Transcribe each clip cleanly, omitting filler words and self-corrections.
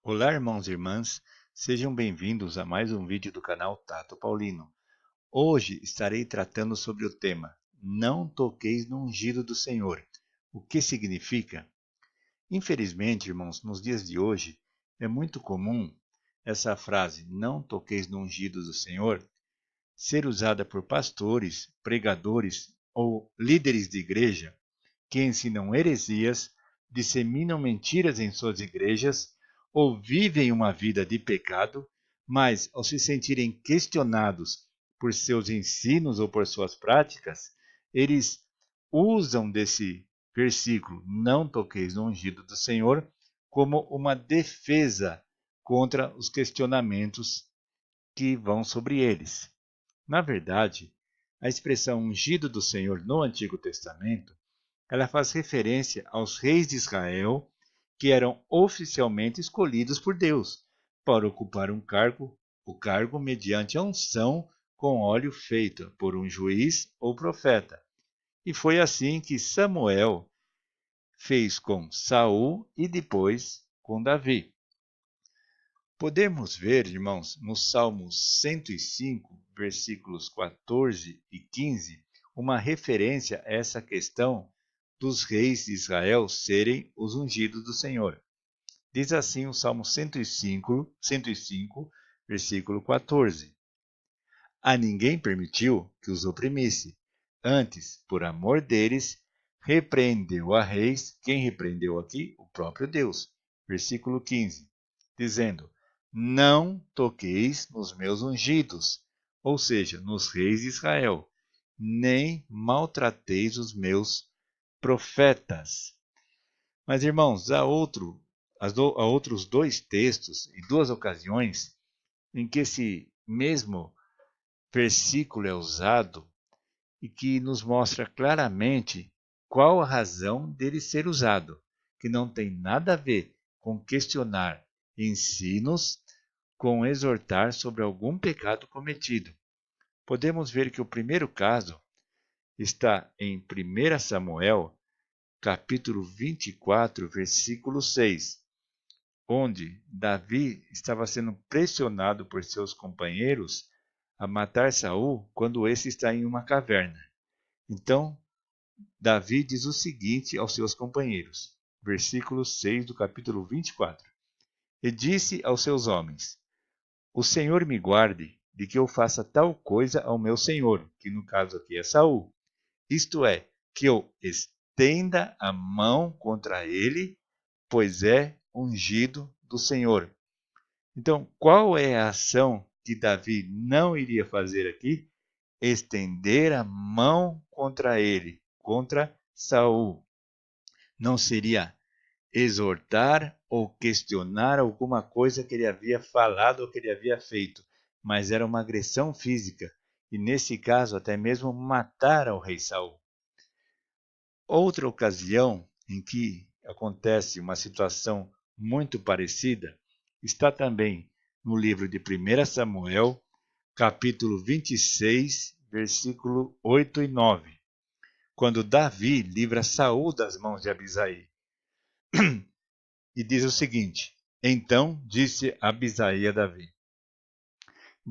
Olá, irmãos e irmãs, sejam bem-vindos a mais um vídeo do canal Tato Paulino. Hoje estarei tratando sobre o tema Não toqueis no ungido do Senhor. O que significa? Infelizmente, irmãos, nos dias de hoje é muito comum essa frase Não toqueis no ungido do Senhor ser usada por pastores, pregadores ou líderes de igreja que ensinam heresias, disseminam mentiras em suas igrejas ou vivem uma vida de pecado, mas ao se sentirem questionados por seus ensinos ou por suas práticas, eles usam desse versículo, não toqueis no ungido do Senhor, como uma defesa contra os questionamentos que vão sobre eles. Na verdade, a expressão ungido do Senhor no Antigo Testamento ela faz referência aos reis de Israel que eram oficialmente escolhidos por Deus para ocupar o cargo mediante a unção com óleo feita por um juiz ou profeta. E foi assim que Samuel fez com Saul e depois com Davi. Podemos ver, irmãos, no Salmo 105, versículos 14 e 15, uma referência a essa questão dos reis de Israel serem os ungidos do Senhor. Diz assim o Salmo 105, versículo 14: A ninguém permitiu que os oprimisse, antes, por amor deles, repreendeu a reis. Quem repreendeu aqui? O próprio Deus. Versículo 15, dizendo: Não toqueis nos meus ungidos, ou seja, nos reis de Israel, nem maltrateis os meus profetas. Mas, irmãos, há outros dois textos e duas ocasiões em que esse mesmo versículo é usado e que nos mostra claramente qual a razão dele ser usado, que não tem nada a ver com questionar ensinos, com exortar sobre algum pecado cometido. Podemos ver que o primeiro caso está em 1 Samuel, capítulo 24, versículo 6, onde Davi estava sendo pressionado por seus companheiros a matar Saul quando esse está em uma caverna. Então, Davi diz o seguinte aos seus companheiros, versículo 6 do capítulo 24: E disse aos seus homens: O Senhor me guarde de que eu faça tal coisa ao meu senhor, que no caso aqui é Saul, isto é, que eu estenda a mão contra ele, pois é ungido do Senhor. Então, qual é a ação que Davi não iria fazer aqui? Estender a mão contra ele, contra Saul. Não seria exortar ou questionar alguma coisa que ele havia falado ou que ele havia feito, mas era uma agressão física, e nesse caso até mesmo matar ao rei Saul. Outra ocasião em que acontece uma situação muito parecida está também no livro de 1 Samuel, capítulo 26, versículo 8 e 9, quando Davi livra Saul das mãos de Abisai. E diz o seguinte: Então disse Abisai a Davi: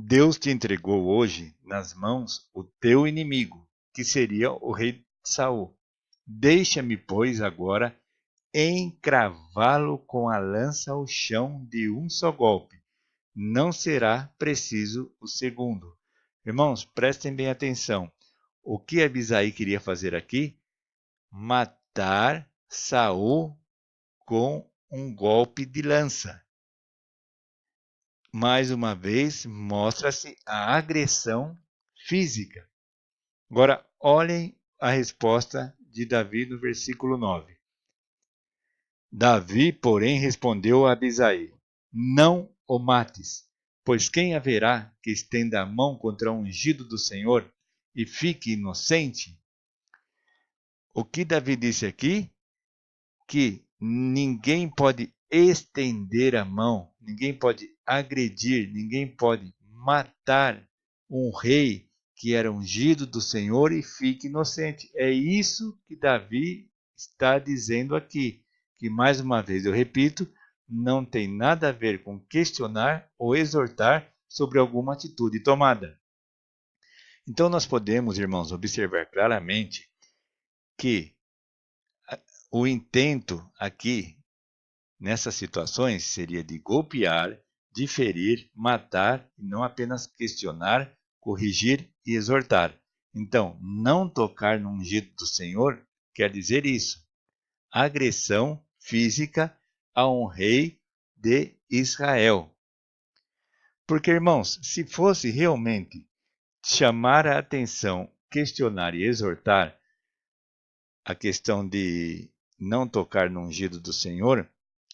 Deus te entregou hoje nas mãos o teu inimigo, que seria o rei Saul. Deixa-me, pois, agora encravá-lo com a lança ao chão de um só golpe. Não será preciso o segundo. Irmãos, prestem bem atenção. O que Abisai queria fazer aqui? Matar Saul com um golpe de lança. Mais uma vez, mostra-se a agressão física. Agora, olhem a resposta de Davi no versículo 9. Davi, porém, respondeu a Abisai: Não o mates, pois quem haverá que estenda a mão contra o ungido do Senhor e fique inocente? O que Davi disse aqui? Que ninguém pode estender a mão, ninguém pode agredir, ninguém pode matar um rei que era ungido do Senhor e fique inocente. É isso que Davi está dizendo aqui, que mais uma vez eu repito, não tem nada a ver com questionar ou exortar sobre alguma atitude tomada. Então nós podemos, irmãos, observar claramente que o intento aqui, nessas situações, seria de golpear, de ferir, matar, e não apenas questionar, corrigir e exortar. Então, não tocar no ungido do Senhor quer dizer isso. Agressão física a um rei de Israel. Porque, irmãos, se fosse realmente chamar a atenção, questionar e exortar a questão de não tocar no ungido do Senhor,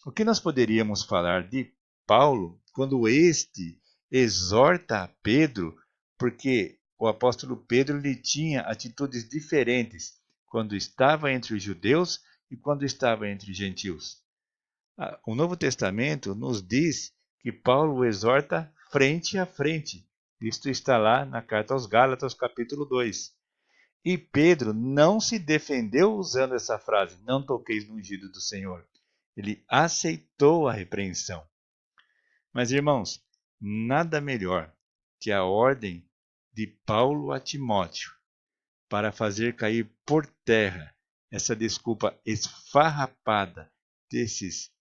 o que nós poderíamos falar de Paulo quando este exorta a Pedro, porque o apóstolo Pedro lhe tinha atitudes diferentes quando estava entre os judeus e quando estava entre os gentios. O Novo Testamento nos diz que Paulo o exorta frente a frente. Isto está lá na carta aos Gálatas, capítulo 2. E Pedro não se defendeu usando essa frase, não toqueis no ungido do Senhor. Ele aceitou a repreensão. Mas, irmãos, nada melhor que a ordem de Paulo a Timóteo para fazer cair por terra essa desculpa esfarrapada desses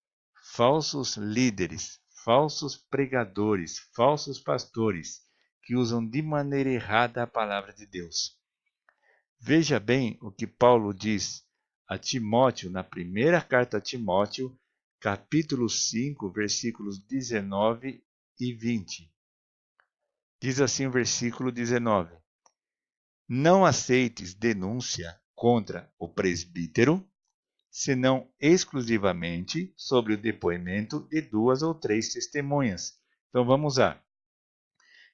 falsos líderes, falsos pregadores, falsos pastores que usam de maneira errada a palavra de Deus. Veja bem o que Paulo diz a Timóteo na primeira carta a Timóteo, capítulo 5, versículos 19 e 20. Diz assim o versículo 19: Não aceites denúncia contra o presbítero, senão exclusivamente sobre o depoimento de 2 ou 3 testemunhas. Então vamos lá.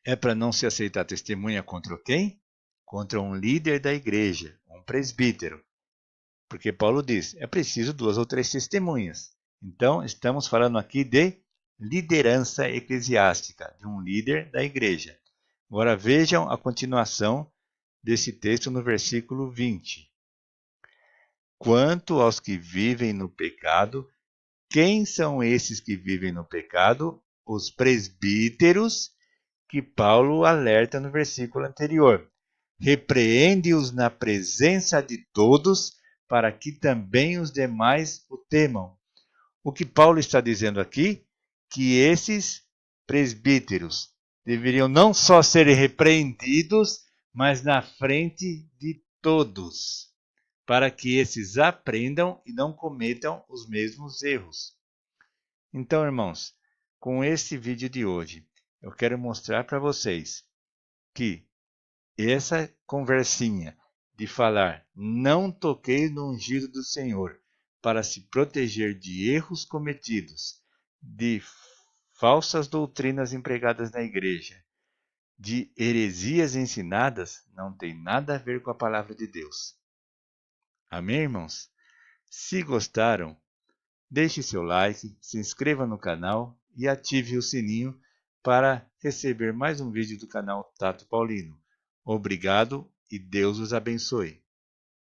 É para não se aceitar testemunha contra quem? Contra um líder da igreja, um presbítero. Porque Paulo diz, é preciso 2 ou 3 testemunhas. Então, estamos falando aqui de liderança eclesiástica, de um líder da igreja. Agora vejam a continuação desse texto no versículo 20. Quanto aos que vivem no pecado, quem são esses que vivem no pecado? Os presbíteros, que Paulo alerta no versículo anterior. Repreende-os na presença de todos, para que também os demais o temam. O que Paulo está dizendo aqui? Que esses presbíteros deveriam não só ser repreendidos, mas na frente de todos, para que esses aprendam e não cometam os mesmos erros. Então, irmãos, com este vídeo de hoje, eu quero mostrar para vocês que essa conversinha de falar não toquei no ungido do Senhor para se proteger de erros cometidos, de falsas doutrinas empregadas na igreja, de heresias ensinadas, não tem nada a ver com a palavra de Deus. Amém, irmãos? Se gostaram, deixe seu like, se inscreva no canal e ative o sininho para receber mais um vídeo do canal Tato Paulino. Obrigado e Deus os abençoe.